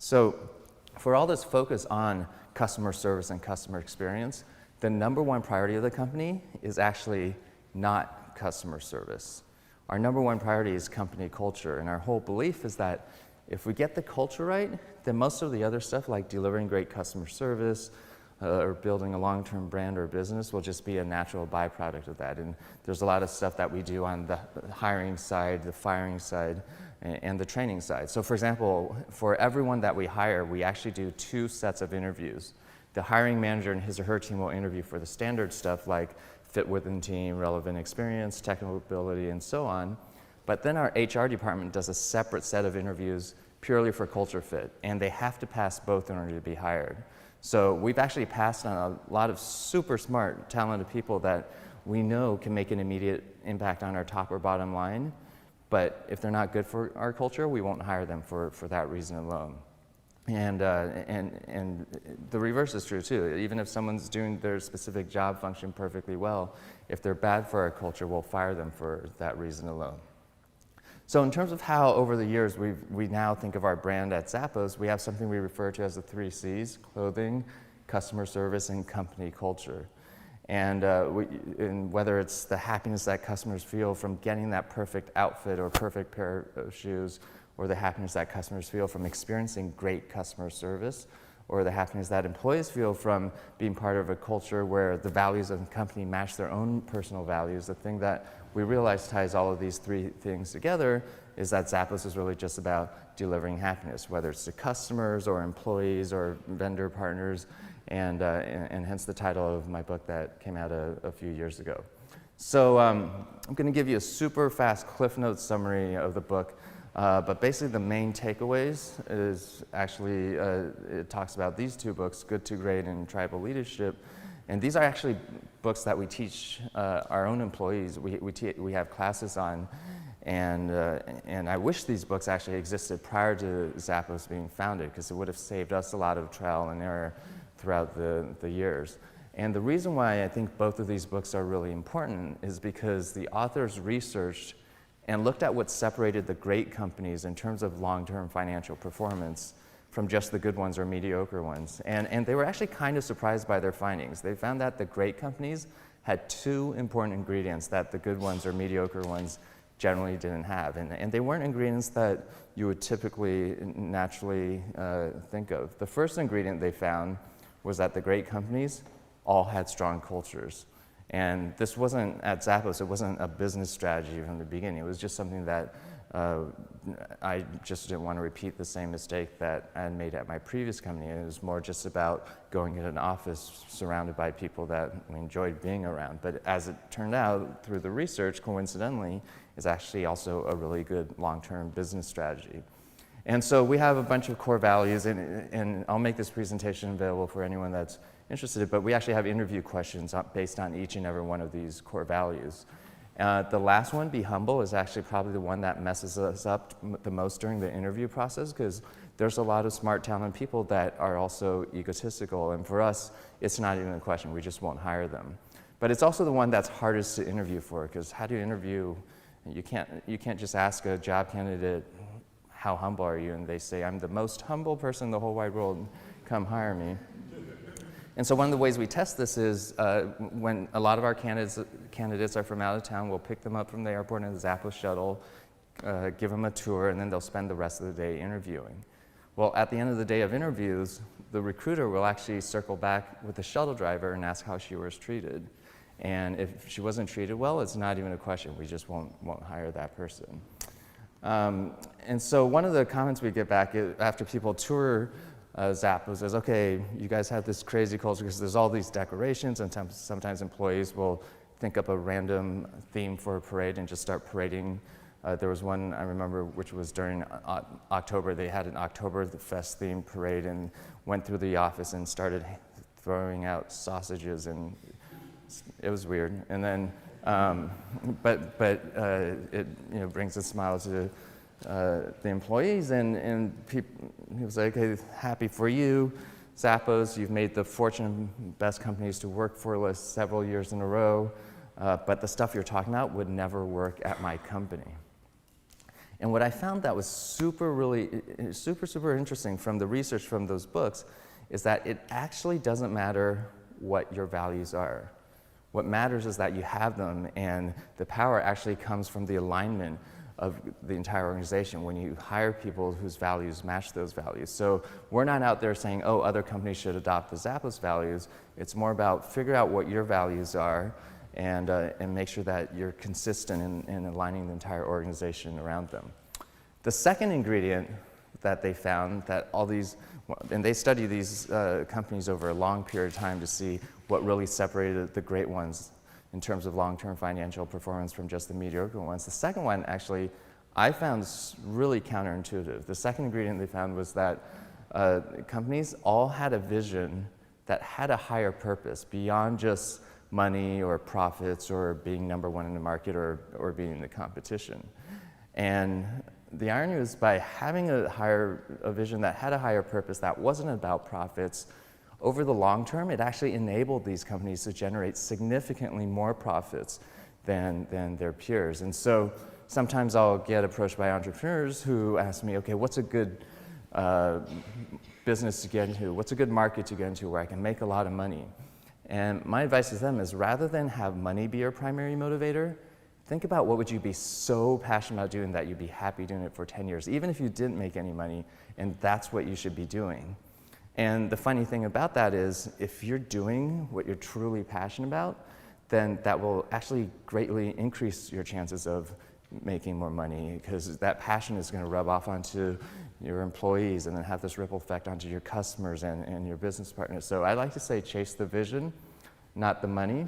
So for all this focus on customer service and customer experience, the number one priority of the company is actually not customer service. Our number one priority is company culture, and our whole belief is that if we get the culture right, then most of the other stuff like delivering great customer service or building a long-term brand or business will just be a natural byproduct of that. And there's a lot of stuff that we do on the hiring side, the firing side, and the training side. So for example, for everyone that we hire, we actually do 2 sets of interviews. The hiring manager and his or her team will interview for the standard stuff like fit within team, relevant experience, technical ability, and so on. But then our HR department does a separate set of interviews purely for culture fit, and they have to pass both in order to be hired. So we've actually passed on a lot of super smart, talented people that we know can make an immediate impact on our top or bottom line, but if they're not good for our culture, we won't hire them for that reason alone. And the reverse is true too. Even if someone's doing their specific job function perfectly well, if they're bad for our culture, we'll fire them for that reason alone. So in terms of how over the years we now think of our brand at Zappos, we have something we refer to as the 3 C's: clothing, customer service, and company culture. And whether it's the happiness that customers feel from getting that perfect outfit or perfect pair of shoes, or the happiness that customers feel from experiencing great customer service, or the happiness that employees feel from being part of a culture where the values of the company match their own personal values, the thing that we realize ties all of these 3 things together is that Zappos is really just about delivering happiness, whether it's to customers or employees or vendor partners, and hence the title of my book that came out a few years ago. So I'm going to give you a super fast Cliff Notes summary of the book, but basically the main takeaways is actually, it talks about these 2 books, Good to Great and Tribal Leadership. And these are actually books that we teach our own employees. We have classes on, and I wish these books actually existed prior to Zappos being founded, because it would have saved us a lot of trial and error throughout the years. And the reason why I think both of these books are really important is because the authors researched and looked at what separated the great companies in terms of long-term financial performance from just the good ones or mediocre ones. And they were actually kind of surprised by their findings. They found that the great companies had 2 important ingredients that the good ones or mediocre ones generally didn't have. And they weren't ingredients that you would typically naturally think of. The first ingredient they found was that the great companies all had strong cultures. And this wasn't, at Zappos, it wasn't a business strategy from the beginning. It was just something that I just didn't want to repeat the same mistake that I had made at my previous company. It was more just about going in an office surrounded by people that we enjoyed being around. But as it turned out, through the research, coincidentally, is actually also a really good long-term business strategy. And so we have a bunch of core values, and I'll make this presentation available for anyone that's interested, but we actually have interview questions based on each and every one of these core values. The last one, be humble, is actually probably the one that messes us up the most during the interview process, because there's a lot of smart, talented people that are also egotistical, and for us, it's not even a question, we just won't hire them. But it's also the one that's hardest to interview for, because how do you interview? You can't just ask a job candidate, how humble are you? And they say, I'm the most humble person in the whole wide world, come hire me. And so one of the ways we test this is when a lot of our candidates are from out of town, we'll pick them up from the airport in a Zappos shuttle, give them a tour, and then they'll spend the rest of the day interviewing. Well, at the end of the day of interviews, the recruiter will actually circle back with the shuttle driver and ask how she was treated. And if she wasn't treated well, it's not even a question. We just won't hire that person. And so one of the comments we get back after people tour Zappos is, okay, you guys have this crazy culture because there's all these decorations, and sometimes employees will think up a random theme for a parade and just start parading. There was one I remember which was during October. They had an Oktoberfest themed parade and went through the office and started throwing out sausages, and it was weird. And then, but it brings a smile to the employees, and people, he was like, hey, happy for you, Zappos, you've made the Fortune Best Companies to Work For list several years in a row, but the stuff you're talking about would never work at my company. And what I found that was super interesting from the research from those books is that it actually doesn't matter what your values are. What matters is that you have them, and the power actually comes from the alignment of the entire organization when you hire people whose values match those values. So we're not out there saying, oh, other companies should adopt the Zappos values. It's more about figure out what your values are and make sure that you're consistent in aligning the entire organization around them. The second ingredient that they found that all these, and they studied these companies over a long period of time to see what really separated the great ones in terms of long-term financial performance from just the mediocre ones. The second one, actually, I found really counterintuitive. The second ingredient they found was that companies all had a vision that had a higher purpose beyond just money or profits or being number one in the market or being in the competition. And the irony was by having a vision that had a higher purpose that wasn't about profits, over the long term, it actually enabled these companies to generate significantly more profits than their peers. And so sometimes I'll get approached by entrepreneurs who ask me, okay, what's a good business to get into? What's a good market to get into where I can make a lot of money? And my advice to them is rather than have money be your primary motivator, think about what would you be so passionate about doing that you'd be happy doing it for 10 years, even if you didn't make any money, and that's what you should be doing. And the funny thing about that is if you're doing what you're truly passionate about, then that will actually greatly increase your chances of making more money because that passion is going to rub off onto your employees and then have this ripple effect onto your customers and your business partners. So I like to say chase the vision, not the money.